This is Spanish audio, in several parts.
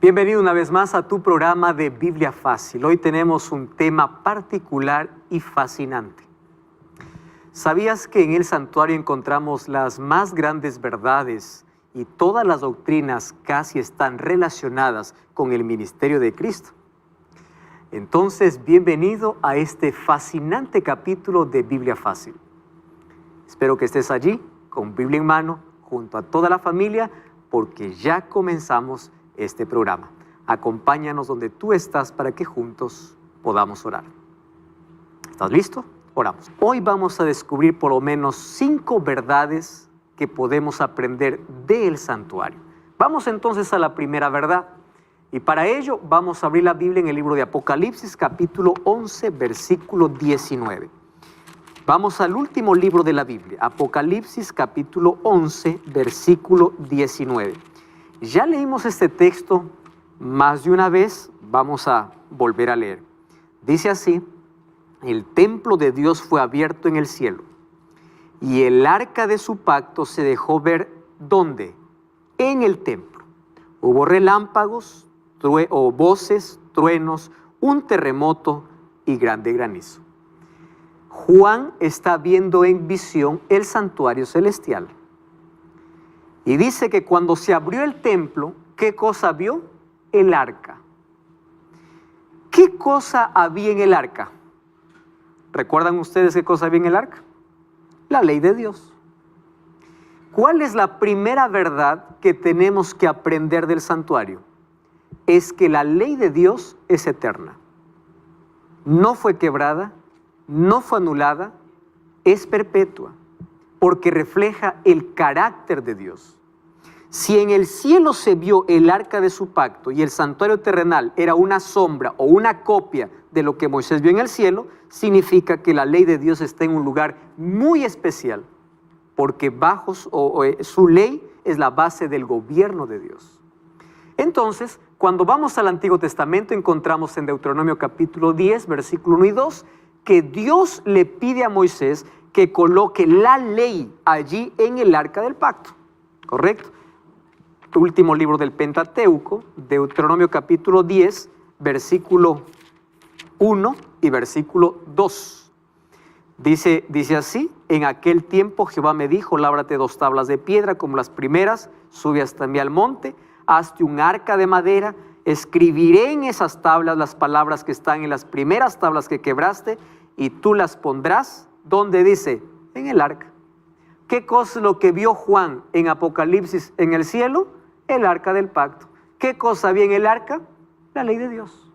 Bienvenido una vez más a tu programa de Biblia Fácil. Hoy tenemos un tema particular y fascinante. ¿Sabías que en el santuario encontramos las más grandes verdades y todas las doctrinas casi están relacionadas con el ministerio de Cristo? Entonces, bienvenido a este fascinante capítulo de Biblia Fácil. Espero que estés allí con Biblia en mano, junto a toda la familia, porque ya comenzamos este programa. Acompáñanos donde tú estás para que juntos podamos orar. ¿Estás listo? Oramos. Hoy vamos a descubrir por lo menos 5 verdades que podemos aprender del santuario. Vamos entonces a la primera verdad. Y para ello vamos a abrir la Biblia en el libro de Apocalipsis, capítulo 11, versículo 19. Vamos al último libro de la Biblia, Apocalipsis, capítulo 11, versículo 19. Ya leímos este texto más de una vez, vamos a volver a leer. Dice así: el templo de Dios fue abierto en el cielo, y el arca de su pacto se dejó ver, ¿dónde? En el templo. Hubo relámpagos, voces, truenos, un terremoto y grande granizo. Juan está viendo en visión el santuario celestial. Y dice que cuando se abrió el templo, ¿qué cosa vio? El arca. ¿Qué cosa había en el arca? ¿Recuerdan ustedes qué cosa había en el arca? La ley de Dios. ¿Cuál es la primera verdad que tenemos que aprender del santuario? Es que la ley de Dios es eterna. No fue quebrada, no fue anulada, es perpetua, porque refleja el carácter de Dios. Si en el cielo se vio el arca de su pacto y el santuario terrenal era una sombra o una copia de lo que Moisés vio en el cielo, significa que la ley de Dios está en un lugar muy especial, porque bajo su ley es la base del gobierno de Dios. Entonces, cuando vamos al Antiguo Testamento, encontramos en Deuteronomio capítulo 10, versículo 1 y 2, que Dios le pide a Moisés que coloque la ley allí en el arca del pacto. ¿Correcto? Último libro del Pentateuco, Deuteronomio capítulo 10, versículo 1 y versículo 2. Dice así: en aquel tiempo Jehová me dijo, lábrate 2 tablas de piedra como las primeras, sube hasta mí al monte, hazte un arca de madera, escribiré en esas tablas las palabras que están en las primeras tablas que quebraste, y tú las pondrás, ¿dónde dice? En el arca. ¿Qué cosa es lo que vio Juan en Apocalipsis en el cielo? El arca del pacto. ¿Qué cosa había en el arca? La ley de Dios.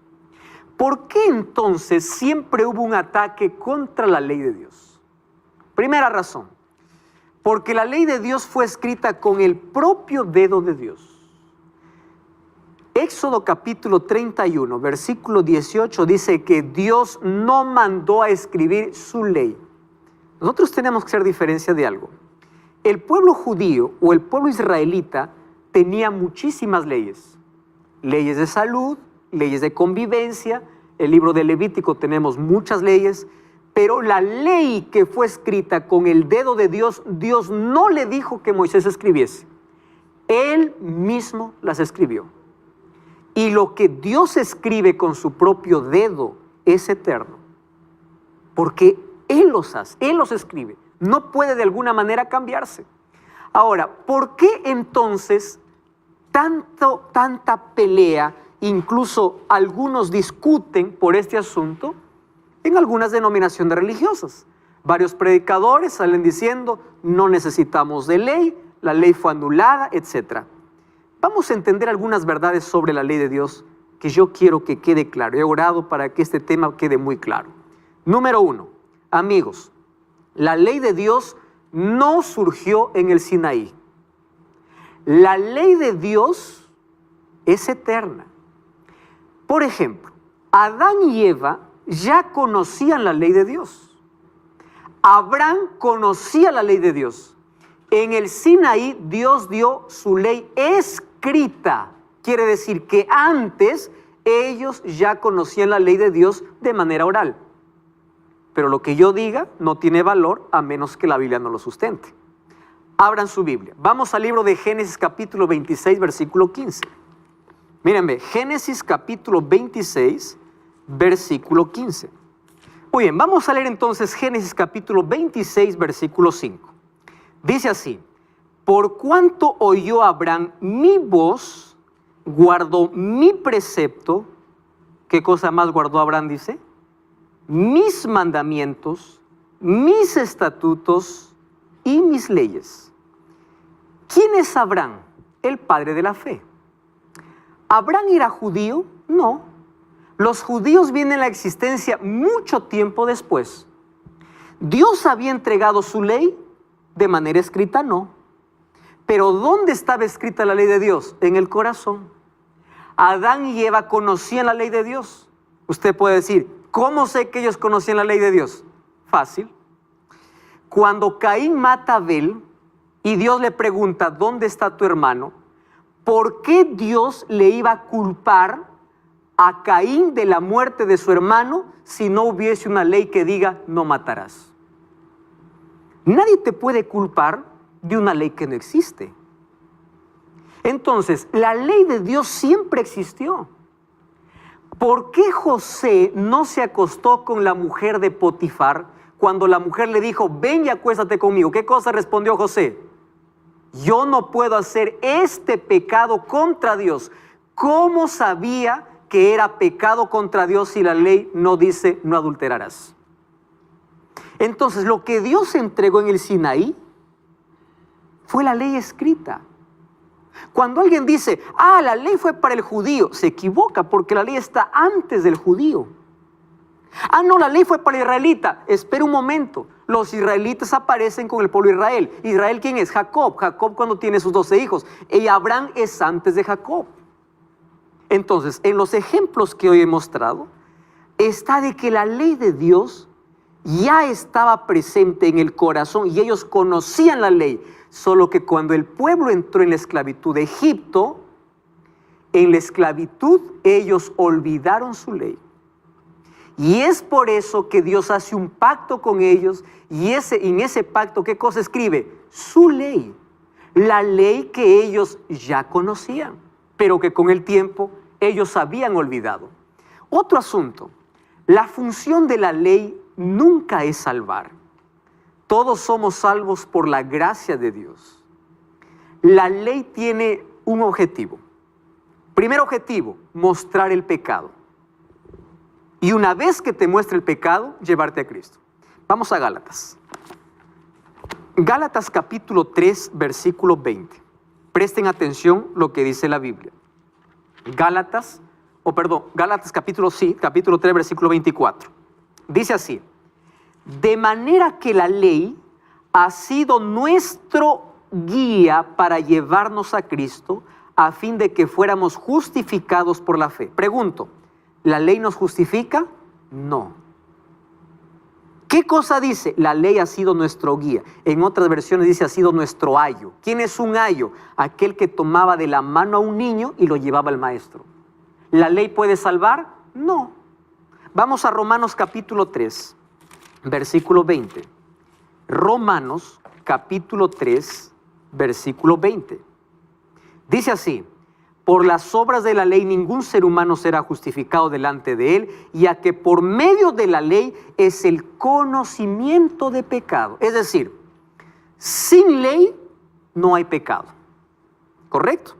¿Por qué entonces siempre hubo un ataque contra la ley de Dios? Primera razón, porque la ley de Dios fue escrita con el propio dedo de Dios. Éxodo capítulo 31, versículo 18 dice que Dios no mandó a escribir su ley. Nosotros tenemos que hacer diferencia de algo. El pueblo judío o el pueblo israelita tenía muchísimas leyes. Leyes de salud, leyes de convivencia. El libro de Levítico tenemos muchas leyes, pero la ley que fue escrita con el dedo de Dios, Dios no le dijo que Moisés escribiese. Él mismo las escribió. Y lo que Dios escribe con su propio dedo es eterno, porque Él los hace, Él los escribe. No puede de alguna manera cambiarse. Ahora, ¿por qué entonces tanta pelea? Incluso algunos discuten por este asunto en algunas denominaciones religiosas. Varios predicadores salen diciendo, no necesitamos de ley, la ley fue anulada, etc. Vamos a entender algunas verdades sobre la ley de Dios que yo quiero que quede claro. He orado para que este tema quede muy claro. Número 1, amigos, la ley de Dios no surgió en el Sinaí. La ley de Dios es eterna. Por ejemplo, Adán y Eva ya conocían la ley de Dios. Abraham conocía la ley de Dios. En el Sinaí Dios dio su ley escrita. Quiere decir que antes ellos ya conocían la ley de Dios de manera oral. Pero lo que yo diga no tiene valor a menos que la Biblia no lo sustente. Abran su Biblia. Vamos al libro de Génesis capítulo 26, versículo 15. Mírenme, Génesis capítulo 26, versículo 15. Muy bien, vamos a leer entonces Génesis capítulo 26, versículo 5. Dice así: por cuanto oyó Abraham mi voz, guardó mi precepto. ¿Qué cosa más guardó Abraham? Dice: mis mandamientos, mis estatutos y mis leyes. ¿Quién es Abraham? El padre de la fe. ¿Abraham era judío? No. Los judíos vienen a la existencia mucho tiempo después. ¿Dios había entregado su ley? De manera escrita, no. Pero ¿dónde estaba escrita la ley de Dios? En el corazón. Adán y Eva conocían la ley de Dios. Usted puede decir, ¿cómo sé que ellos conocían la ley de Dios? Fácil. Cuando Caín mata a Abel y Dios le pregunta, ¿dónde está tu hermano? ¿Por qué Dios le iba a culpar a Caín de la muerte de su hermano si no hubiese una ley que diga no matarás? Nadie te puede culpar de una ley que no existe. Entonces, la ley de Dios siempre existió. ¿Por qué José no se acostó con la mujer de Potifar cuando la mujer le dijo, ven y acuéstate conmigo? ¿Qué cosa respondió José? Yo no puedo hacer este pecado contra Dios. ¿Cómo sabía que era pecado contra Dios si la ley no dice no adulterarás? Entonces, lo que Dios entregó en el Sinaí fue la ley escrita. Cuando alguien dice, la ley fue para el judío, se equivoca porque la ley está antes del judío. No, la ley fue para el israelita. Espera un momento. Los israelitas aparecen con el pueblo de Israel. ¿Israel quién es? Jacob. Jacob cuando tiene sus 12 hijos. Y Abraham es antes de Jacob. Entonces, en los ejemplos que hoy he mostrado, está de que la ley de Dios ya estaba presente en el corazón y ellos conocían la ley. Solo que cuando el pueblo entró en la esclavitud de Egipto, en la esclavitud ellos olvidaron su ley. Y es por eso que Dios hace un pacto con ellos y en ese pacto, ¿qué cosa escribe? Su ley. La ley que ellos ya conocían, pero que con el tiempo ellos habían olvidado. Otro asunto, la función de la ley nunca es salvar. Todos somos salvos por la gracia de Dios. La ley tiene un objetivo. Primer objetivo, mostrar el pecado. Y una vez que te muestre el pecado, llevarte a Cristo. Vamos a Gálatas. Gálatas capítulo 3, versículo 20. Presten atención lo que dice la Biblia. Gálatas capítulo 3, versículo 24. Dice así: de manera que la ley ha sido nuestro guía para llevarnos a Cristo, a fin de que fuéramos justificados por la fe. Pregunto, ¿la ley nos justifica? No. ¿Qué cosa dice? La ley ha sido nuestro guía. En otras versiones dice ha sido nuestro ayo. ¿Quién es un ayo? Aquel que tomaba de la mano a un niño y lo llevaba al maestro. ¿La ley puede salvar? No. Vamos a Romanos capítulo 3, versículo 20. Romanos capítulo 3, versículo 20. Dice así: por las obras de la ley ningún ser humano será justificado delante de él, ya que por medio de la ley es el conocimiento de pecado. Es decir, sin ley no hay pecado. ¿Correcto?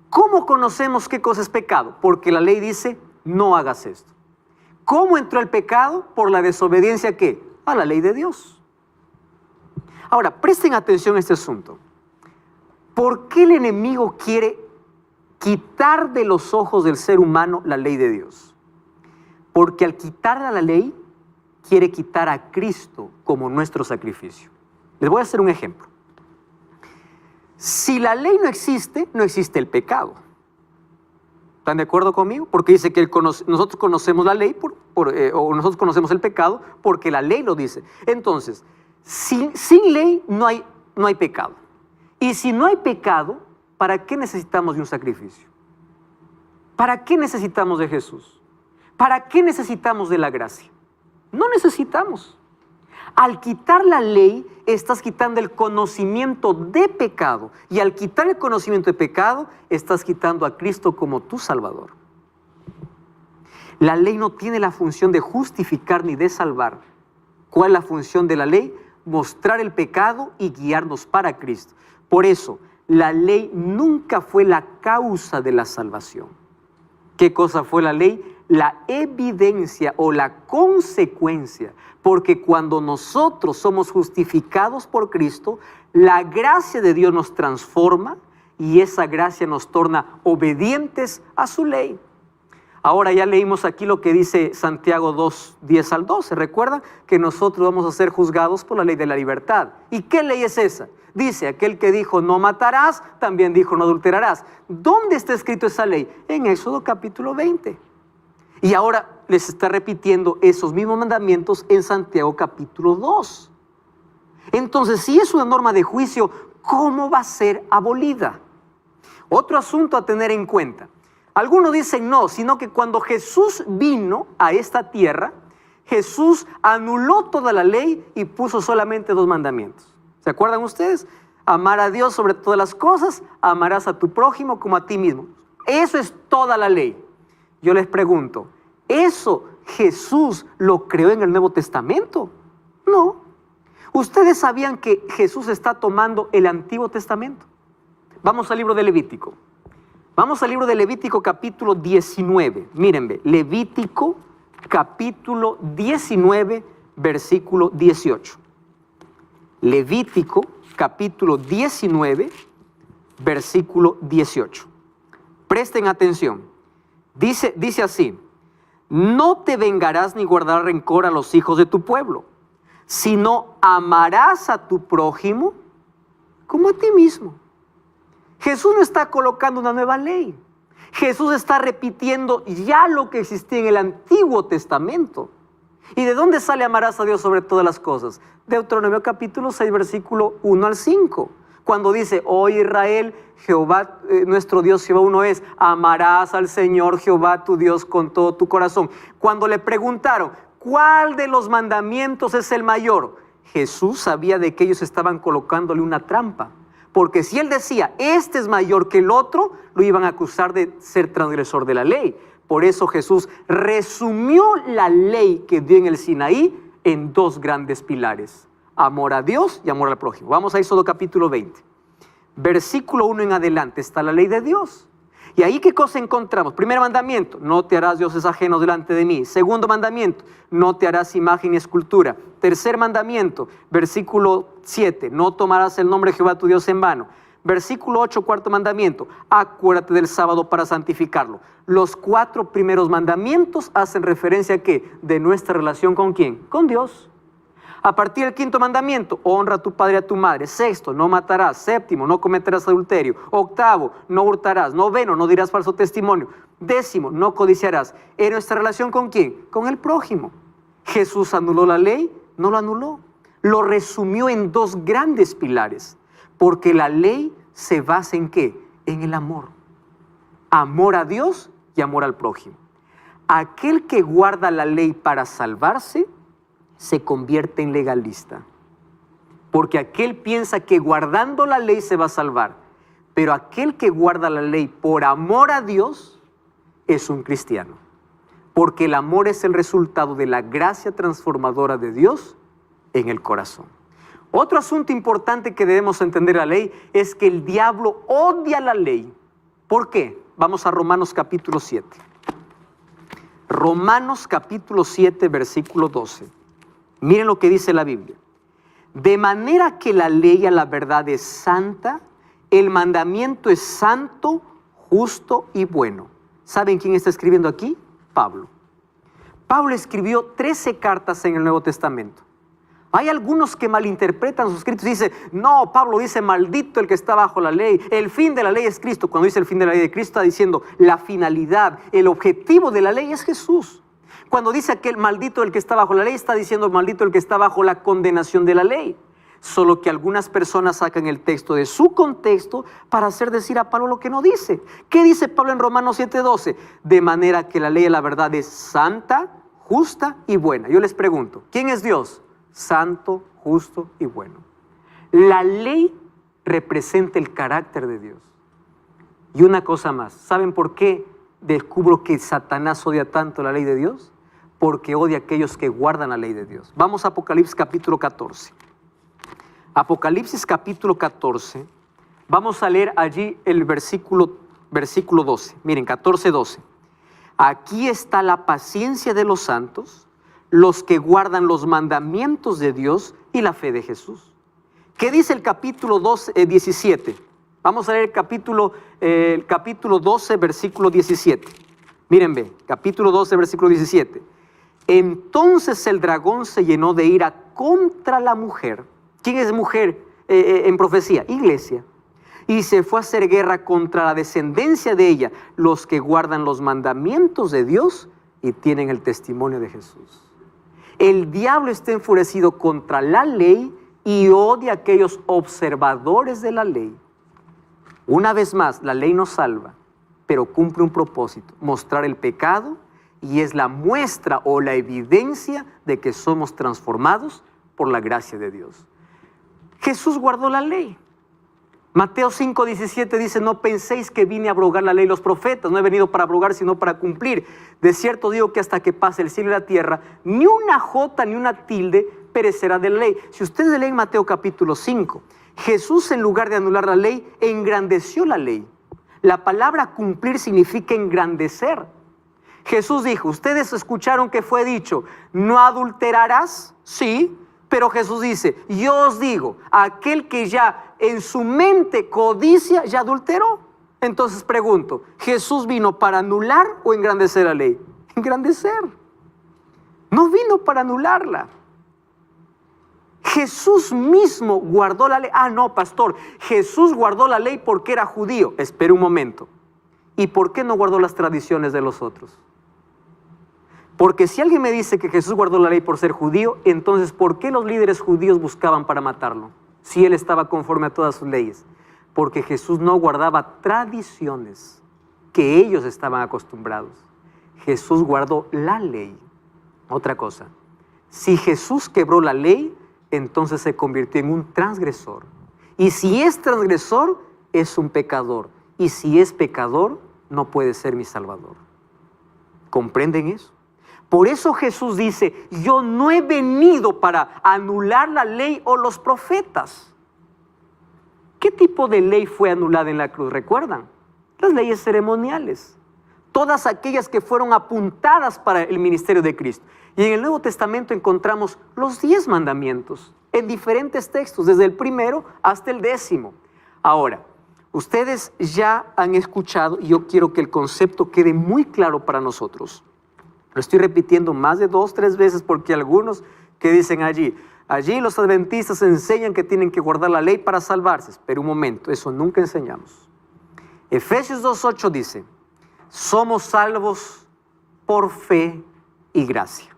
¿Cómo conocemos qué cosa es pecado? Porque la ley dice, no hagas esto. ¿Cómo entró el pecado? Por la desobediencia, ¿qué? A la ley de Dios. Ahora, presten atención a este asunto. ¿Por qué el enemigo quiere quitar de los ojos del ser humano la ley de Dios? Porque al quitarle la ley, quiere quitar a Cristo como nuestro sacrificio. Les voy a hacer un ejemplo. Si la ley no existe, no existe el pecado. ¿Están de acuerdo conmigo? Porque dice que nosotros conocemos la ley o nosotros conocemos el pecado porque la ley lo dice. Entonces, sin ley no hay pecado. Y si no hay pecado, ¿para qué necesitamos de un sacrificio? ¿Para qué necesitamos de Jesús? ¿Para qué necesitamos de la gracia? No necesitamos. Al quitar la ley, estás quitando el conocimiento de pecado. Y al quitar el conocimiento de pecado, estás quitando a Cristo como tu Salvador. La ley no tiene la función de justificar ni de salvar. ¿Cuál es la función de la ley? Mostrar el pecado y guiarnos para Cristo. Por eso, la ley nunca fue la causa de la salvación. ¿Qué cosa fue la ley? La evidencia o la consecuencia, porque cuando nosotros somos justificados por Cristo, la gracia de Dios nos transforma y esa gracia nos torna obedientes a su ley. Ahora ya leímos aquí lo que dice Santiago 2, 10 al 12. ¿Recuerdan? Que nosotros vamos a ser juzgados por la ley de la libertad. ¿Y qué ley es esa? Dice, aquel que dijo no matarás, también dijo no adulterarás. ¿Dónde está escrito esa ley? En Éxodo capítulo 20. Y ahora les está repitiendo esos mismos mandamientos en Santiago capítulo 2. Entonces, si es una norma de juicio, ¿cómo va a ser abolida? Otro asunto a tener en cuenta. Algunos dicen no, sino que cuando Jesús vino a esta tierra, Jesús anuló toda la ley y puso solamente 2 mandamientos. ¿Se acuerdan ustedes? Amar a Dios sobre todas las cosas, amarás a tu prójimo como a ti mismo. Eso es toda la ley. Yo les pregunto, ¿eso Jesús lo creó en el Nuevo Testamento? No. ¿Ustedes sabían que Jesús está tomando el Antiguo Testamento? Vamos al libro de Levítico. Vamos al libro de Levítico capítulo 19. Mírenme, Levítico capítulo 19, versículo 18. Levítico capítulo 19, versículo 18. Presten atención. Dice así, no te vengarás ni guardarás rencor a los hijos de tu pueblo, sino amarás a tu prójimo como a ti mismo. Jesús no está colocando una nueva ley. Jesús está repitiendo ya lo que existía en el Antiguo Testamento. ¿Y de dónde sale amarás a Dios sobre todas las cosas? Deuteronomio capítulo 6, versículo 1 al 5. Cuando dice, oh Israel, Jehová, nuestro Dios Jehová uno es, amarás al Señor Jehová tu Dios con todo tu corazón. Cuando le preguntaron, ¿cuál de los mandamientos es el mayor? Jesús sabía de que ellos estaban colocándole una trampa. Porque si él decía, este es mayor que el otro, lo iban a acusar de ser transgresor de la ley. Por eso Jesús resumió la ley que dio en el Sinaí en 2 grandes pilares. Amor a Dios y amor al prójimo. Vamos a Éxodo capítulo 20. Versículo 1 en adelante está la ley de Dios. Y ahí, ¿qué cosa encontramos? Primer mandamiento, no te harás dioses ajenos delante de mí. Segundo mandamiento, no te harás imagen ni escultura. Tercer mandamiento, versículo 7, no tomarás el nombre de Jehová tu Dios en vano. Versículo 8, cuarto mandamiento, acuérdate del sábado para santificarlo. Los 4 primeros mandamientos hacen referencia a ¿qué? De nuestra relación ¿con quién? Con Dios. A partir del 5.º mandamiento, honra a tu padre y a tu madre. 6.º, no matarás. 7.º, no cometerás adulterio. 8.º, no hurtarás. 9.º, no dirás falso testimonio. 10.º, no codiciarás. ¿En nuestra relación con quién? Con el prójimo. ¿Jesús anuló la ley? No lo anuló. Lo resumió en 2 grandes pilares. Porque la ley se basa ¿en qué? En el amor. Amor a Dios y amor al prójimo. Aquel que guarda la ley para salvarse se convierte en legalista. Porque aquel piensa que guardando la ley se va a salvar. Pero aquel que guarda la ley por amor a Dios es un cristiano. Porque el amor es el resultado de la gracia transformadora de Dios en el corazón. Otro asunto importante que debemos entender la ley es que el diablo odia la ley. ¿Por qué? Vamos a Romanos capítulo 7. Romanos capítulo 7, versículo 12. Miren lo que dice la Biblia. De manera que la ley a la verdad es santa, el mandamiento es santo, justo y bueno. ¿Saben quién está escribiendo aquí? Pablo. Pablo escribió 13 cartas en el Nuevo Testamento. Hay algunos que malinterpretan sus escritos y dicen, no, Pablo dice, maldito el que está bajo la ley. El fin de la ley es Cristo. Cuando dice el fin de la ley de Cristo, está diciendo la finalidad, el objetivo de la ley es Jesús. Cuando dice aquel maldito el que está bajo la ley, está diciendo maldito el que está bajo la condenación de la ley. Solo que algunas personas sacan el texto de su contexto para hacer decir a Pablo lo que no dice. ¿Qué dice Pablo en Romanos 7:12? De manera que la ley de la verdad es santa, justa y buena. Yo les pregunto, ¿quién es Dios? santo, justo y bueno. La ley representa el carácter de Dios. Y una cosa más, ¿saben por qué descubro que Satanás odia tanto la ley de Dios? Porque odia a aquellos que guardan la ley de Dios. Vamos a Apocalipsis capítulo 14. Apocalipsis capítulo 14. Vamos a leer allí el versículo 12. Miren, 14, 12. Aquí está la paciencia de los santos, los que guardan los mandamientos de Dios y la fe de Jesús. ¿Qué dice el capítulo 17? Vamos a leer el capítulo 12, versículo 17. Miren, ve, capítulo 12, versículo 17. Entonces el dragón se llenó de ira contra la mujer. ¿Quién es mujer en profecía? Iglesia. Y se fue a hacer guerra contra la descendencia de ella, los que guardan los mandamientos de Dios y tienen el testimonio de Jesús. El diablo está enfurecido contra la ley y odia a aquellos observadores de la ley. Una vez más, la ley nos salva, pero cumple un propósito: mostrar el pecado, y es la muestra o la evidencia de que somos transformados por la gracia de Dios. Jesús guardó la ley. Mateo 5:17 dice: no penséis que vine a abrogar la ley y los profetas, no he venido para abrogar sino para cumplir. De cierto digo que hasta que pase el cielo y la tierra, ni una jota ni una tilde perecerá de la ley. Si ustedes leen Mateo capítulo 5, Jesús, en lugar de anular la ley, engrandeció la ley. La palabra cumplir significa engrandecer. Jesús dijo, ustedes escucharon que fue dicho, no adulterarás, sí, pero Jesús dice, yo os digo, aquel que ya en su mente codicia, ya adulteró. Entonces pregunto, ¿Jesús vino para anular o engrandecer la ley? Engrandecer. No vino para anularla. Jesús mismo guardó la ley. Ah, no, pastor, Jesús guardó la ley porque era judío. Espera un momento. ¿Y por qué no guardó las tradiciones de los otros? Porque si alguien me dice que Jesús guardó la ley por ser judío, entonces ¿por qué los líderes judíos buscaban para matarlo? Si él estaba conforme a todas sus leyes. Porque Jesús no guardaba tradiciones que ellos estaban acostumbrados. Jesús guardó la ley. Otra cosa, si Jesús quebró la ley, entonces se convirtió en un transgresor. Y si es transgresor, es un pecador. Y si es pecador, no puede ser mi Salvador. ¿Comprenden eso? Por eso Jesús dice, yo no he venido para anular la ley o los profetas. ¿Qué tipo de ley fue anulada en la cruz? ¿Recuerdan? Las leyes ceremoniales. Todas aquellas que fueron apuntadas para el ministerio de Cristo. Y en el Nuevo Testamento encontramos los 10 mandamientos en diferentes textos, desde el primero hasta el 10º. Ahora, ustedes ya han escuchado, y yo quiero que el concepto quede muy claro para nosotros. Lo estoy repitiendo más de 2, 3 veces porque algunos que dicen allí los adventistas enseñan que tienen que guardar la ley para salvarse. Pero un momento, eso nunca enseñamos. Efesios 2:8 dice, somos salvos por fe y gracia.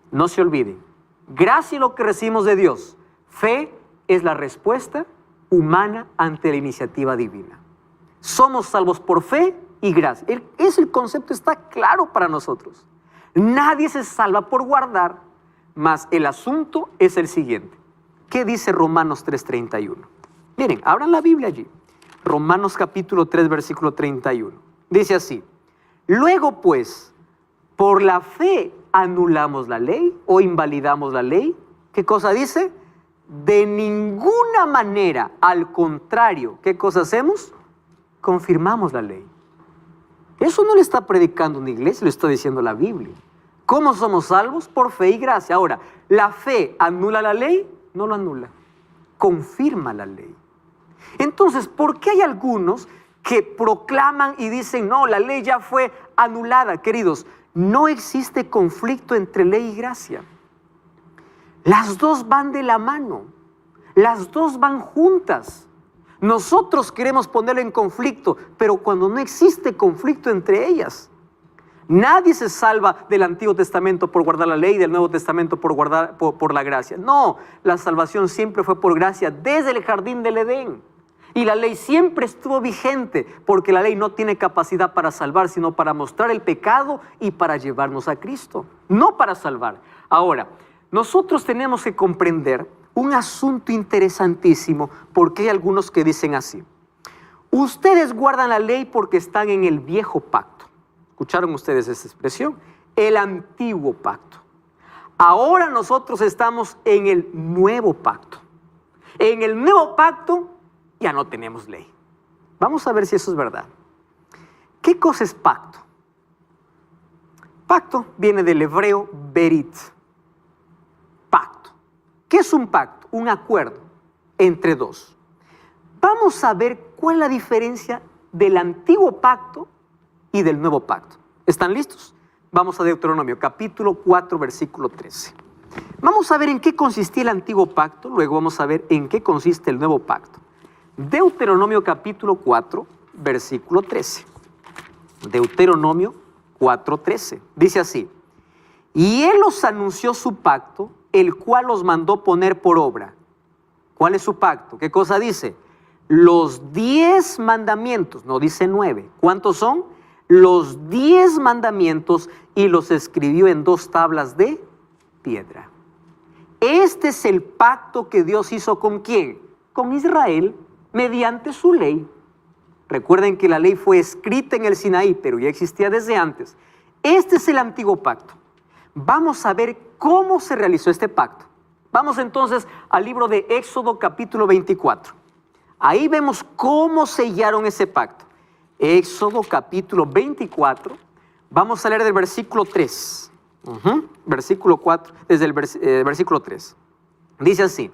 No se olviden, gracia es lo que recibimos de Dios. Fe es la respuesta humana ante la iniciativa divina. Somos salvos por fe y gracia. El concepto está claro para nosotros. Nadie se salva por guardar, mas el asunto es el siguiente. ¿Qué dice Romanos 3:31? Miren, abran la Biblia allí. Romanos capítulo 3, versículo 31. Dice así, luego pues, por la fe anulamos la ley o invalidamos la ley. ¿Qué cosa dice? De ninguna manera, al contrario, ¿qué cosa hacemos? Confirmamos la ley. Eso no le está predicando una iglesia, lo está diciendo la Biblia. ¿Cómo somos salvos? Por fe y gracia. Ahora, ¿la fe anula la ley? No lo anula, confirma la ley. Entonces, ¿por qué hay algunos que proclaman y dicen, no, la ley ya fue anulada? Queridos, no existe conflicto entre ley y gracia. Las dos van de la mano, las dos van juntas. Nosotros queremos ponerlo en conflicto, pero cuando no existe conflicto entre ellas. Nadie se salva del Antiguo Testamento por guardar la ley y del Nuevo Testamento por la gracia. No, la salvación siempre fue por gracia desde el jardín del Edén. Y la ley siempre estuvo vigente, porque la ley no tiene capacidad para salvar, sino para mostrar el pecado y para llevarnos a Cristo, no para salvar. Ahora, nosotros tenemos que comprender un asunto interesantísimo, porque hay algunos que dicen así: ustedes guardan la ley porque están en el viejo pacto. ¿Escucharon ustedes esa expresión? El antiguo pacto. Ahora nosotros estamos en el nuevo pacto. En el nuevo pacto ya no tenemos ley. Vamos a ver si eso es verdad. ¿Qué cosa es pacto? Pacto viene del hebreo berit. Pacto. ¿Qué es un pacto? Un acuerdo entre dos. Vamos a ver cuál es la diferencia del antiguo pacto y del nuevo pacto. ¿Están listos? Vamos a Deuteronomio, capítulo 4, versículo 13. Vamos a ver en qué consistía el antiguo pacto, luego vamos a ver en qué consiste el nuevo pacto. Deuteronomio, capítulo 4, versículo 13. Deuteronomio 4, 13. Dice así: y él os anunció su pacto, el cual os mandó poner por obra. ¿Cuál es su pacto? ¿Qué cosa dice? Los 10 mandamientos, no dice 9. ¿Cuántos son? Los 10 mandamientos, y los escribió en 2 tablas de piedra. Este es el pacto que Dios hizo ¿con quién? Con Israel, mediante su ley. Recuerden que la ley fue escrita en el Sinaí, pero ya existía desde antes. Este es el antiguo pacto. Vamos a ver cómo se realizó este pacto. Vamos entonces al libro de Éxodo, capítulo 24. Ahí vemos cómo sellaron ese pacto. Éxodo, capítulo 24. Vamos a leer del versículo 3. Versículo 4, desde el versículo 3. Dice así: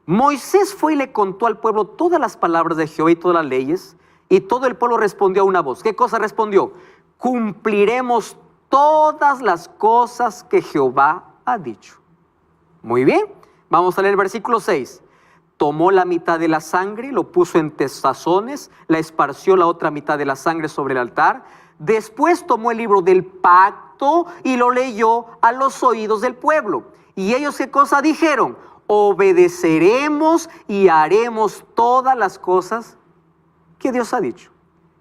Moisés fue y le contó al pueblo todas las palabras de Jehová y todas las leyes, y todo el pueblo respondió a una voz. ¿Qué cosa respondió? Cumpliremos todas las cosas que Jehová ha dicho. Muy bien, vamos a leer el versículo 6. Tomó la mitad de la sangre, lo puso en tazones, la esparció la otra mitad de la sangre sobre el altar. Después tomó el libro del pacto y lo leyó a los oídos del pueblo. Y ellos, ¿qué cosa dijeron? Obedeceremos y haremos todas las cosas que Dios ha dicho.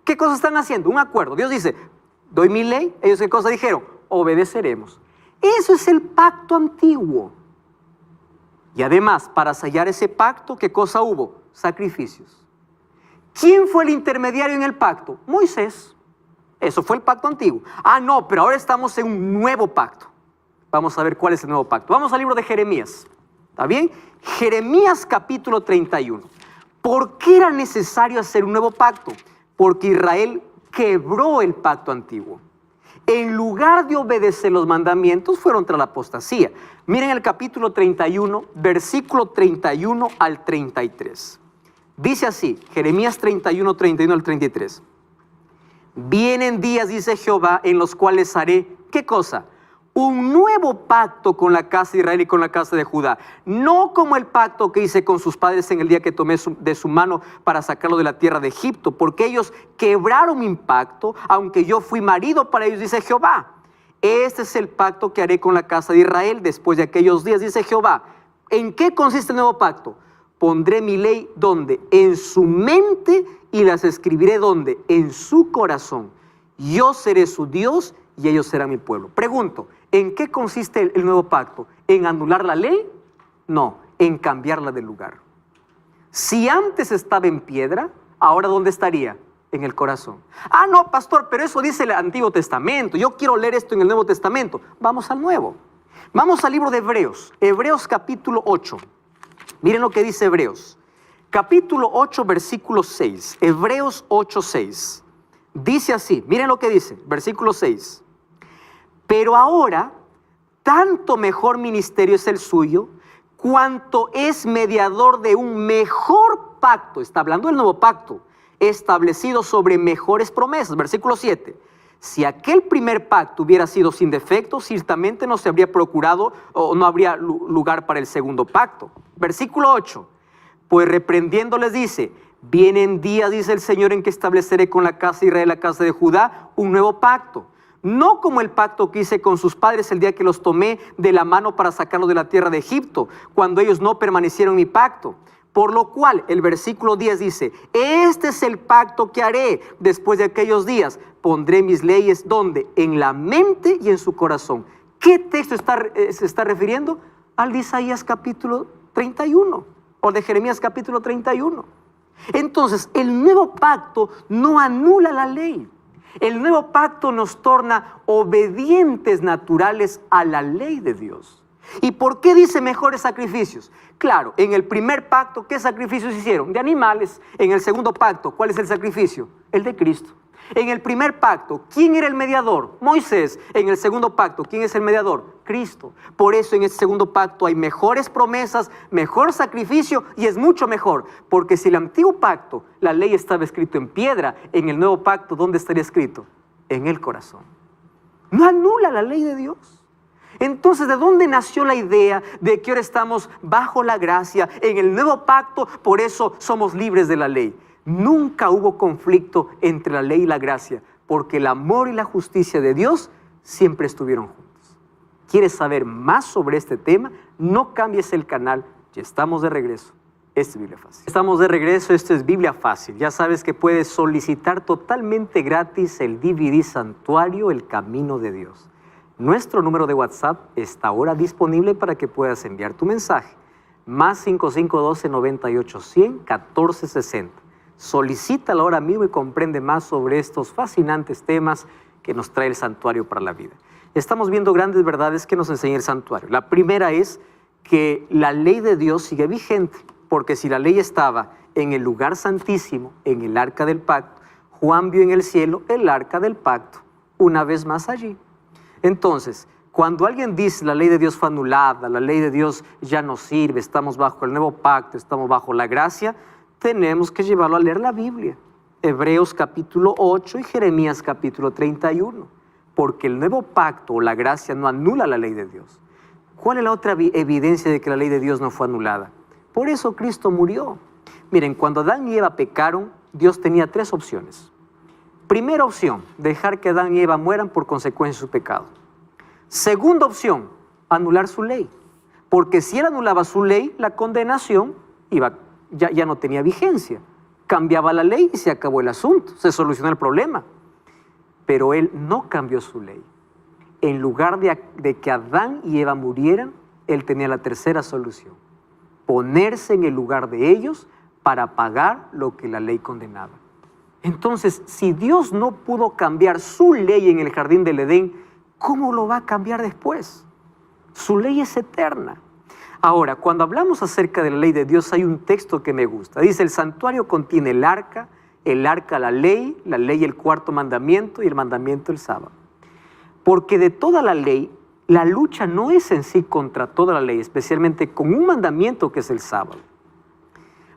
¿Qué cosas están haciendo? Un acuerdo. Dios dice: doy mi ley. Ellos, ¿qué cosa dijeron? Obedeceremos. Eso es el pacto antiguo. Y además, para sellar ese pacto, ¿qué cosa hubo? Sacrificios. ¿Quién fue el intermediario en el pacto? Moisés. Eso fue el pacto antiguo. Ah, no, pero ahora estamos en un nuevo pacto. Vamos a ver cuál es el nuevo pacto. Vamos al libro de Jeremías. ¿Está bien? Jeremías, capítulo 31. ¿Por qué era necesario hacer un nuevo pacto? Porque Israel quebró el pacto antiguo. En lugar de obedecer los mandamientos, fueron tras la apostasía. Miren el capítulo 31, versículo 31 al 33. Dice así, Jeremías 31, 31 al 33. Vienen días, dice Jehová, en los cuales haré, ¿qué cosa? Un nuevo pacto con la casa de Israel y con la casa de Judá. No como el pacto que hice con sus padres en el día que tomé de su mano para sacarlo de la tierra de Egipto, porque ellos quebraron mi pacto, aunque yo fui marido para ellos, dice Jehová. Este es el pacto que haré con la casa de Israel después de aquellos días, dice Jehová. ¿En qué consiste el nuevo pacto? Pondré mi ley, ¿dónde? En su mente, y las escribiré, ¿dónde? En su corazón. Yo seré su Dios y ellos serán mi pueblo. Pregunto, ¿en qué consiste el nuevo pacto? ¿En anular la ley? No, en cambiarla de lugar. Si antes estaba en piedra, ¿ahora dónde estaría? En el corazón. Ah, no, pastor, pero eso dice el Antiguo Testamento. Yo quiero leer esto en el Nuevo Testamento. Vamos al Nuevo. Vamos al libro de Hebreos. Hebreos capítulo 8. Miren lo que dice Hebreos. Capítulo 8, versículo 6. Hebreos 8, 6. Dice así, miren lo que dice, versículo 6. Pero ahora, tanto mejor ministerio es el suyo, cuanto es mediador de un mejor pacto. Está hablando del nuevo pacto, establecido sobre mejores promesas. Versículo 7. Si aquel primer pacto hubiera sido sin defecto, ciertamente no se habría procurado o no habría lugar para el segundo pacto. Versículo 8. Pues reprendiéndoles dice: vienen días, dice el Señor, en que estableceré con la casa de Israel y la casa de Judá un nuevo pacto. No como el pacto que hice con sus padres el día que los tomé de la mano para sacarlos de la tierra de Egipto, cuando ellos no permanecieron en mi pacto. Por lo cual, el versículo 10 dice: este es el pacto que haré después de aquellos días. Pondré mis leyes, ¿dónde? En la mente y en su corazón. ¿Qué texto se está refiriendo? al de Isaías capítulo 31 o de Jeremías capítulo 31. Entonces, el nuevo pacto no anula la ley. El nuevo pacto nos torna obedientes naturales a la ley de Dios. ¿Y por qué dice mejores sacrificios? Claro, en el primer pacto, ¿qué sacrificios hicieron? De animales. En el segundo pacto, ¿cuál es el sacrificio? El de Cristo. En el primer pacto, ¿quién era el mediador? Moisés. En el segundo pacto, ¿quién es el mediador? Cristo. Por eso en este segundo pacto hay mejores promesas, mejor sacrificio y es mucho mejor. Porque si el antiguo pacto, la ley estaba escrito en piedra, en el nuevo pacto, ¿dónde estaría escrito? En el corazón. No anula la ley de Dios. Entonces, ¿de dónde nació la idea de que ahora estamos bajo la gracia, en el nuevo pacto, por eso somos libres de la ley? Nunca hubo conflicto entre la ley y la gracia, porque el amor y la justicia de Dios siempre estuvieron juntos. ¿Quieres saber más sobre este tema? No cambies el canal, ya estamos de regreso. Esto es Biblia Fácil. Estamos de regreso, esto es Biblia Fácil. Ya sabes que puedes solicitar totalmente gratis el DVD Santuario, El Camino de Dios. Nuestro número de WhatsApp está ahora disponible para que puedas enviar tu mensaje. Más 5512-98-100-1460. Solicítalo ahora mismo y comprende más sobre estos fascinantes temas que nos trae el santuario para la vida. Estamos viendo grandes verdades que nos enseña el santuario. La primera es que la ley de Dios sigue vigente, porque si la ley estaba en el lugar santísimo, en el arca del pacto, Juan vio en el cielo el arca del pacto, una vez más allí. Entonces, cuando alguien dice la ley de Dios fue anulada, la ley de Dios ya no sirve, estamos bajo el nuevo pacto, estamos bajo la gracia, tenemos que llevarlo a leer la Biblia. Hebreos capítulo 8 y Jeremías capítulo 31. Porque el nuevo pacto o la gracia no anula la ley de Dios. ¿Cuál es la otra evidencia de que la ley de Dios no fue anulada? Por eso Cristo murió. Miren, cuando Adán y Eva pecaron, Dios tenía tres opciones. Primera opción, dejar que Adán y Eva mueran por consecuencia de su pecado. Segunda opción, anular su ley. Porque si él anulaba su ley, la condenación ya no tenía vigencia. Cambiaba la ley y se acabó el asunto, se solucionó el problema. Pero él no cambió su ley. En lugar de que Adán y Eva murieran, él tenía la tercera solución. Ponerse en el lugar de ellos para pagar lo que la ley condenaba. Entonces, si Dios no pudo cambiar su ley en el jardín del Edén, ¿cómo lo va a cambiar después? Su ley es eterna. Ahora, cuando hablamos acerca de la ley de Dios, hay un texto que me gusta. Dice, el santuario contiene el arca la ley el cuarto mandamiento y el mandamiento el sábado. Porque de toda la ley, la lucha no es en sí contra toda la ley, especialmente con un mandamiento que es el sábado.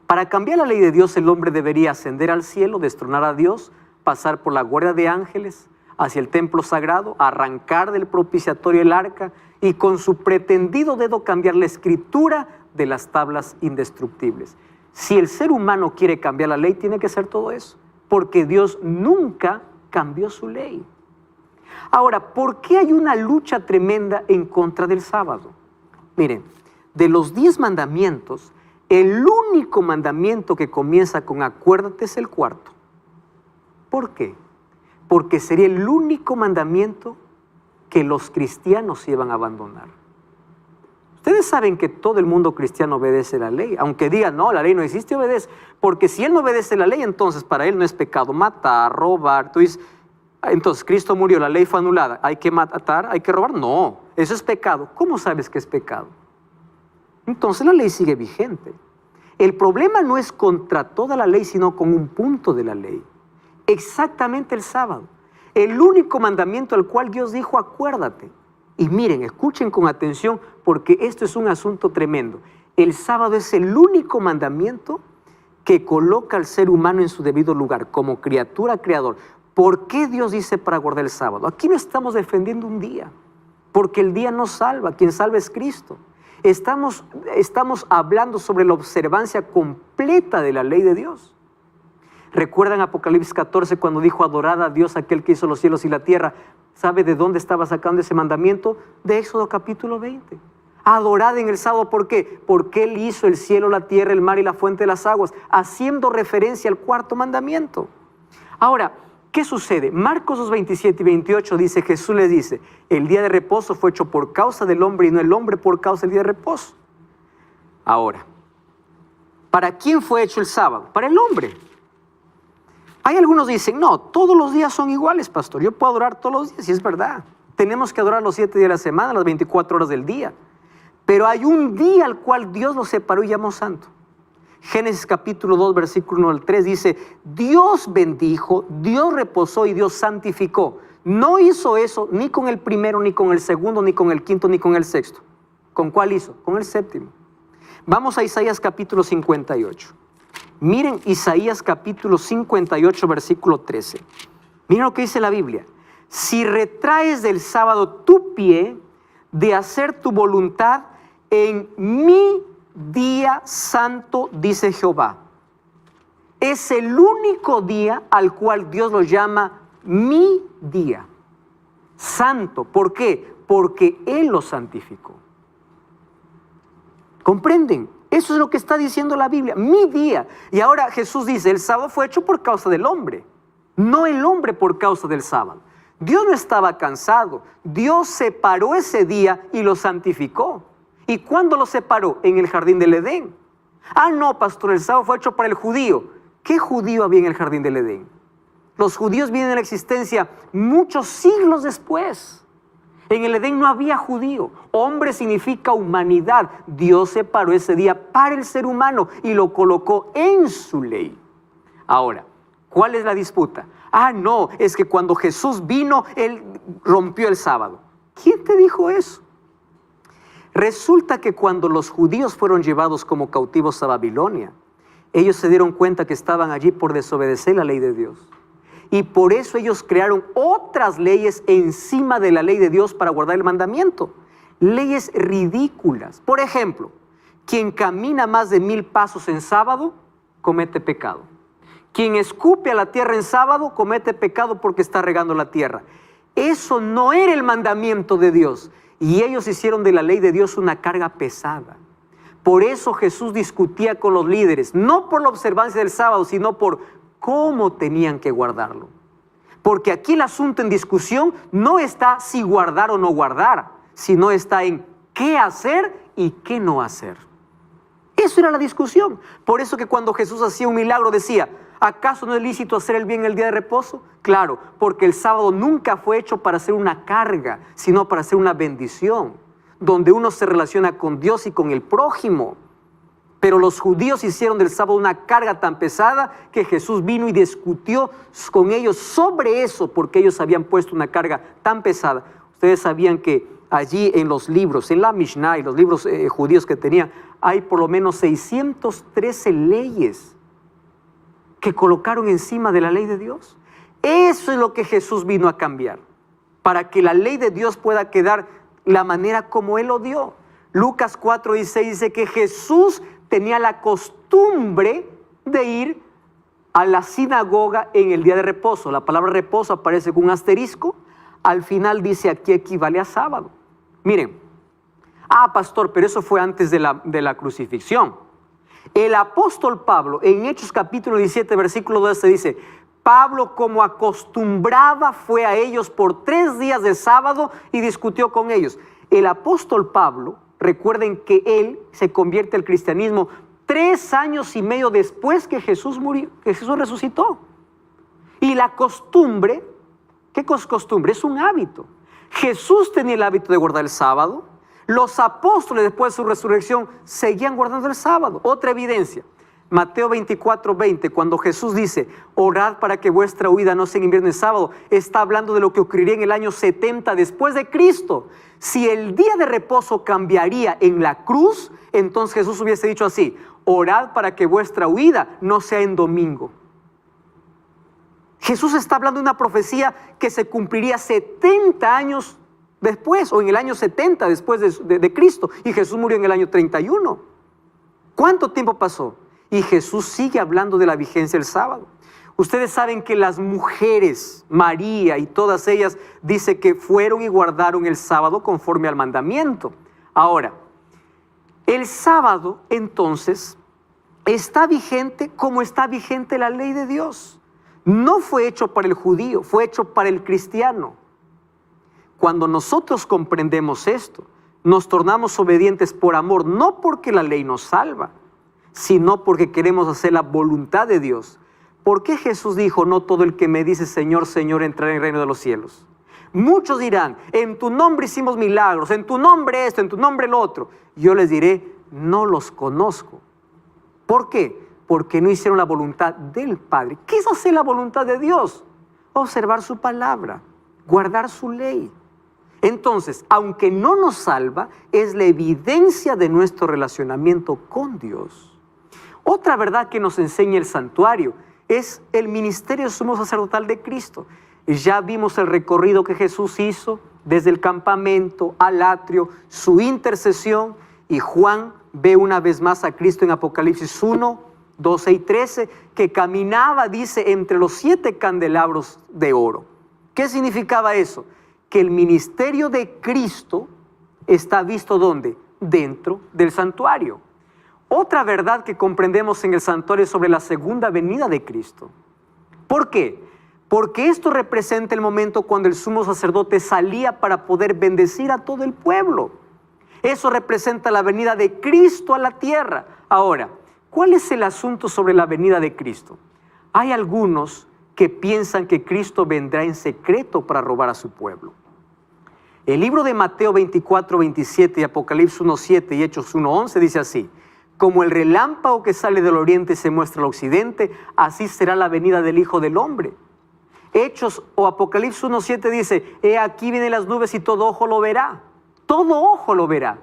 Para cambiar la ley de Dios, el hombre debería ascender al cielo, destronar a Dios, pasar por la guardia de ángeles, hacia el templo sagrado, arrancar del propiciatorio el arca y con su pretendido dedo cambiar la escritura de las tablas indestructibles. Si el ser humano quiere cambiar la ley, tiene que hacer todo eso, porque Dios nunca cambió su ley. Ahora, ¿por qué hay una lucha tremenda en contra del sábado? Miren, de los 10 mandamientos, el único mandamiento que comienza con acuérdate es el cuarto. ¿Por qué? Porque sería el único mandamiento que los cristianos iban a abandonar. Ustedes saben que todo el mundo cristiano obedece la ley, aunque digan, no, la ley no existe, obedece. Porque si él no obedece la ley, entonces para él no es pecado matar, robar. Entonces Cristo murió, la ley fue anulada, ¿hay que matar, hay que robar? No, eso es pecado. ¿Cómo sabes que es pecado? Entonces la ley sigue vigente. El problema no es contra toda la ley, sino con un punto de la ley. Exactamente el sábado. El único mandamiento al cual Dios dijo, acuérdate. Y miren, escuchen con atención, porque esto es un asunto tremendo. El sábado es el único mandamiento que coloca al ser humano en su debido lugar, como criatura creador. ¿Por qué Dios dice para guardar el sábado? Aquí no estamos defendiendo un día, porque el día no salva, quien salva es Cristo. Estamos hablando sobre la observancia completa de la ley de Dios. ¿Recuerdan Apocalipsis 14 cuando dijo adorad a Dios aquel que hizo los cielos y la tierra? ¿Sabe de dónde estaba sacando ese mandamiento? De Éxodo capítulo 20. Adorad en el sábado, ¿por qué? Porque Él hizo el cielo, la tierra, el mar y la fuente de las aguas, haciendo referencia al cuarto mandamiento. Ahora, ¿Qué sucede? Marcos 2, 27 y 28 dice, Jesús les dice, el día de reposo fue hecho por causa del hombre y no el hombre por causa del día de reposo. Ahora, ¿para quién fue hecho el sábado? Para el hombre. Hay algunos que dicen, no, todos los días son iguales, pastor. Yo puedo adorar todos los días, y es verdad. Tenemos que adorar los 7 días de la semana, las 24 horas del día. Pero hay un día al cual Dios lo separó y llamó santo. Génesis capítulo 2, versículo 1 al 3 dice, Dios bendijo, Dios reposó y Dios santificó. No hizo eso ni con el primero, ni con el segundo, ni con el quinto, ni con el sexto. ¿Con cuál hizo? Con el séptimo. Vamos a Isaías capítulo 58. Miren Isaías capítulo 58, versículo 13. Miren lo que dice la Biblia. Si retraes del sábado tu pie de hacer tu voluntad en mi día santo, dice Jehová. Es el único día al cual Dios lo llama mi día santo. ¿Por qué? Porque Él lo santificó. ¿Comprenden? Eso es lo que está diciendo la Biblia, mi día. Y ahora Jesús dice, el sábado fue hecho por causa del hombre, no el hombre por causa del sábado. Dios no estaba cansado, Dios separó ese día y lo santificó. ¿Y cuándo lo separó? En el jardín del Edén. Ah, no, pastor, el sábado fue hecho para el judío. ¿Qué judío había en el jardín del Edén? Los judíos vienen a la existencia muchos siglos después. En el Edén no había judío. Hombre significa humanidad. Dios separó ese día para el ser humano y lo colocó en su ley. Ahora, ¿cuál es la disputa? Ah, no, es que cuando Jesús vino, Él rompió el sábado. ¿Quién te dijo eso? Resulta que cuando los judíos fueron llevados como cautivos a Babilonia, ellos se dieron cuenta que estaban allí por desobedecer la ley de Dios. Y por eso ellos crearon otras leyes encima de la ley de Dios para guardar el mandamiento. Leyes ridículas. Por ejemplo, quien camina más de 1000 pasos en sábado, comete pecado. Quien escupe a la tierra en sábado, comete pecado porque está regando la tierra. Eso no era el mandamiento de Dios. Y ellos hicieron de la ley de Dios una carga pesada. Por eso Jesús discutía con los líderes, no por la observancia del sábado, sino por cómo tenían que guardarlo. Porque aquí el asunto en discusión no está si guardar o no guardar, sino está en qué hacer y qué no hacer. Eso era la discusión. Por eso que cuando Jesús hacía un milagro decía, ¿acaso no es lícito hacer el bien el día de reposo? Claro, porque el sábado nunca fue hecho para ser una carga, sino para ser una bendición, donde uno se relaciona con Dios y con el prójimo. Pero los judíos hicieron del sábado una carga tan pesada que Jesús vino y discutió con ellos sobre eso, porque ellos habían puesto una carga tan pesada. Ustedes sabían que allí en los libros, en la Mishnah y los libros judíos que tenían, hay por lo menos 613 leyes que colocaron encima de la ley de Dios. Eso es lo que Jesús vino a cambiar, para que la ley de Dios pueda quedar la manera como Él lo dio. Lucas 4:16 dice que Jesús tenía la costumbre de ir a la sinagoga en el día de reposo. La palabra reposo aparece con un asterisco. Al final dice aquí equivale a sábado. Miren, pastor, pero eso fue antes de la crucifixión. El apóstol Pablo en Hechos capítulo 17 versículo 12 dice, Pablo como acostumbraba fue a ellos por 3 días de sábado y discutió con ellos. El apóstol Pablo, recuerden que él se convierte al cristianismo 3 años y medio después que Jesús murió, que Jesús resucitó. Y la costumbre, ¿qué costumbre? Es un hábito. Jesús tenía el hábito de guardar el sábado. Los apóstoles después de su resurrección seguían guardando el sábado. Otra evidencia, Mateo 24:20, cuando Jesús dice, orad para que vuestra huida no sea en invierno y sábado, está hablando de lo que ocurriría en el año 70 después de Cristo. Si el día de reposo cambiaría en la cruz, entonces Jesús hubiese dicho así, orad para que vuestra huida no sea en domingo. Jesús está hablando de una profecía que se cumpliría 70 años después, o en el año 70 después de Cristo, y Jesús murió en el año 31. ¿Cuánto tiempo pasó? Y Jesús sigue hablando de la vigencia del sábado. Ustedes saben que las mujeres, María y todas ellas, dice que fueron y guardaron el sábado conforme al mandamiento. Ahora, el sábado entonces está vigente como está vigente la ley de Dios. No fue hecho para el judío, fue hecho para el cristiano. Cuando nosotros comprendemos esto, nos tornamos obedientes por amor, no porque la ley nos salva, sino porque queremos hacer la voluntad de Dios. ¿Por qué Jesús dijo, no todo el que me dice Señor, Señor entrará en el reino de los cielos? Muchos dirán, en tu nombre hicimos milagros, en tu nombre esto, en tu nombre lo otro. Yo les diré, no los conozco. ¿Por qué? Porque no hicieron la voluntad del Padre. ¿Qué es hacer la voluntad de Dios? Observar su palabra, guardar su ley. Entonces, aunque no nos salva, es la evidencia de nuestro relacionamiento con Dios. Otra verdad que nos enseña el santuario es el ministerio sumo sacerdotal de Cristo. Ya vimos el recorrido que Jesús hizo desde el campamento al atrio, su intercesión, y Juan ve una vez más a Cristo en Apocalipsis 1, 12 y 13, que caminaba, dice, entre los 7 candelabros de oro. ¿Qué significaba eso? Que el ministerio de Cristo está visto ¿dónde? Dentro del santuario. Otra verdad que comprendemos en el santuario es sobre la segunda venida de Cristo. ¿Por qué? Porque esto representa el momento cuando el sumo sacerdote salía para poder bendecir a todo el pueblo. Eso representa la venida de Cristo a la tierra. Ahora, ¿cuál es el asunto sobre la venida de Cristo? Hay algunos que piensan que Cristo vendrá en secreto para robar a su pueblo. El libro de Mateo 24, 27 y Apocalipsis 1, 7 y Hechos 1, 11 dice así: como el relámpago que sale del oriente y se muestra al occidente, así será la venida del Hijo del Hombre. Hechos o Apocalipsis 1, 7 dice: he aquí vienen las nubes y todo ojo lo verá. Todo ojo lo verá.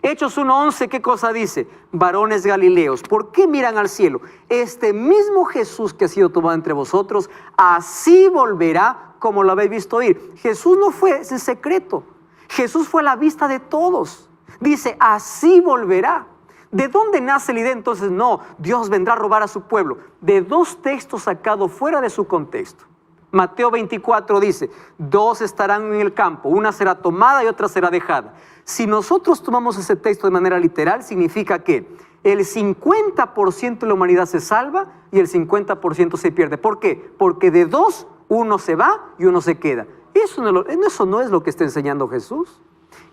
Hechos 1, 11, ¿qué cosa dice? Varones galileos, ¿por qué miran al cielo? Este mismo Jesús que ha sido tomado entre vosotros, así volverá como lo habéis visto ir. Jesús no fue en secreto. Jesús fue a la vista de todos. Dice, así volverá. ¿De dónde nace la idea entonces? No, Dios vendrá a robar a su pueblo. De 2 textos sacados fuera de su contexto. Mateo 24 dice, 2 estarán en el campo, una será tomada y otra será dejada. Si nosotros tomamos ese texto de manera literal, significa que el 50% de la humanidad se salva y el 50% se pierde. ¿Por qué? Porque de 2, uno se va y uno se queda. Eso no es lo que está enseñando Jesús.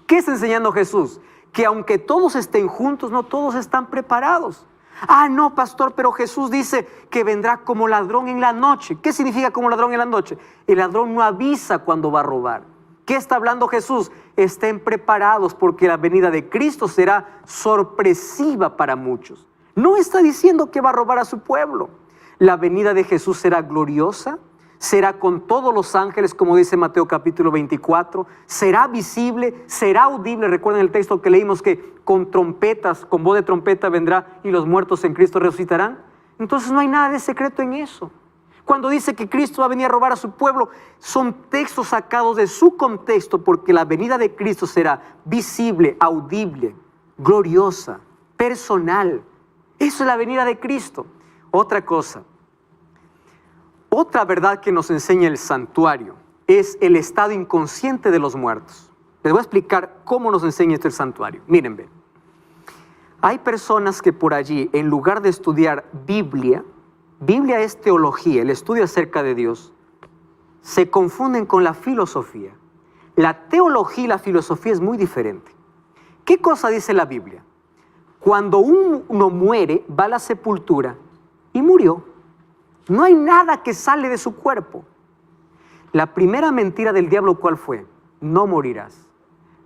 ¿Qué está enseñando Jesús? Que aunque todos estén juntos, no todos están preparados. Ah, no, pastor, pero Jesús dice que vendrá como ladrón en la noche. ¿Qué significa como ladrón en la noche? El ladrón no avisa cuando va a robar. ¿Qué está hablando Jesús? Estén preparados porque la venida de Cristo será sorpresiva para muchos. No está diciendo que va a robar a su pueblo. La venida de Jesús será gloriosa, será con todos los ángeles, como dice Mateo capítulo 24, será visible, será audible. Recuerden el texto que leímos que con trompetas, con voz de trompeta vendrá y los muertos en Cristo resucitarán. Entonces no hay nada de secreto en eso. Cuando dice que Cristo va a venir a robar a su pueblo, son textos sacados de su contexto, porque la venida de Cristo será visible, audible, gloriosa, personal. Eso es la venida de Cristo. Otra cosa, otra verdad que nos enseña el santuario es el estado inconsciente de los muertos. Les voy a explicar cómo nos enseña esto el santuario. Miren, ven. Hay personas que por allí, en lugar de estudiar Biblia es teología, el estudio acerca de Dios, se confunden con la filosofía. La teología y la filosofía es muy diferente. ¿Qué cosa dice la Biblia? Cuando uno muere, va a la sepultura y murió. No hay nada que sale de su cuerpo. La primera mentira del diablo, ¿cuál fue? No morirás.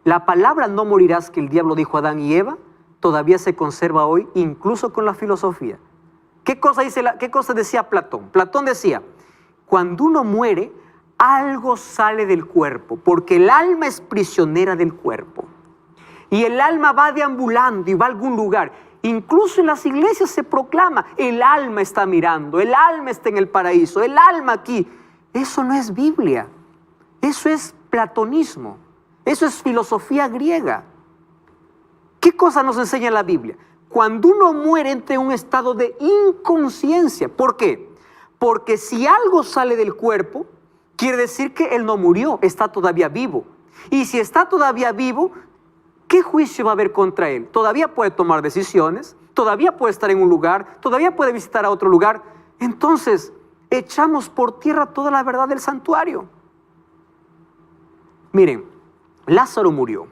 La palabra no morirás que el diablo dijo a Adán y Eva todavía se conserva hoy, incluso con la filosofía. ¿Qué cosa decía Platón? Platón decía, cuando uno muere, algo sale del cuerpo, porque el alma es prisionera del cuerpo. Y el alma va deambulando y va a algún lugar. Incluso en las iglesias se proclama, el alma está mirando, el alma está en el paraíso, el alma aquí. Eso no es Biblia, eso es platonismo, eso es filosofía griega. ¿Qué cosa nos enseña la Biblia? Cuando uno muere entra en un estado de inconsciencia. ¿Por qué? Porque si algo sale del cuerpo, quiere decir que él no murió, está todavía vivo. Y si está todavía vivo, ¿qué juicio va a haber contra él? Todavía puede tomar decisiones, todavía puede estar en un lugar, todavía puede visitar a otro lugar. Entonces, echamos por tierra toda la verdad del santuario. Miren, Lázaro murió.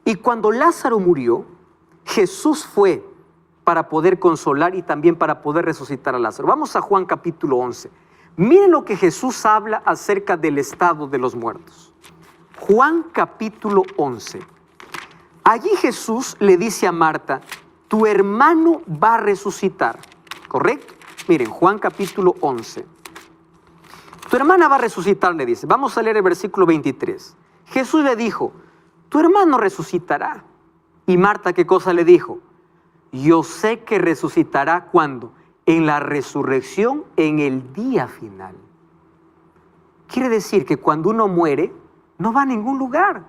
Y cuando Lázaro murió, Jesús fue para poder consolar y también para poder resucitar a Lázaro. Vamos a Juan capítulo 11. Miren lo que Jesús habla acerca del estado de los muertos. Juan capítulo 11. Allí Jesús le dice a Marta, tu hermano va a resucitar. ¿Correcto? Miren, Juan capítulo 11. Tu hermana va a resucitar, le dice. Vamos a leer el versículo 23. Jesús le dijo, tu hermano resucitará. Y Marta, ¿qué cosa le dijo? Yo sé que resucitará ¿cuándo? En la resurrección, en el día final. Quiere decir que cuando uno muere, no va a ningún lugar.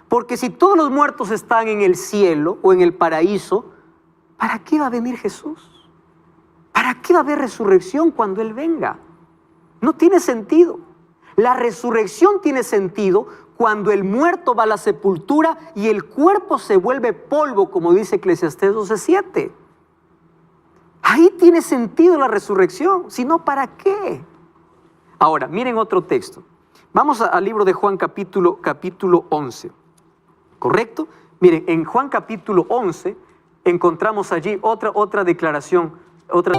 Porque si todos los muertos están en el cielo o en el paraíso, ¿para qué va a venir Jesús? ¿Para qué va a haber resurrección cuando Él venga? No tiene sentido. La resurrección tiene sentido cuando el muerto va a la sepultura y el cuerpo se vuelve polvo, como dice Eclesiastés 12:7. Ahí tiene sentido la resurrección, si no, ¿para qué? Ahora, miren otro texto. Vamos al libro de Juan capítulo 11. ¿Correcto? Miren, en Juan capítulo 11 encontramos allí otra declaración, otra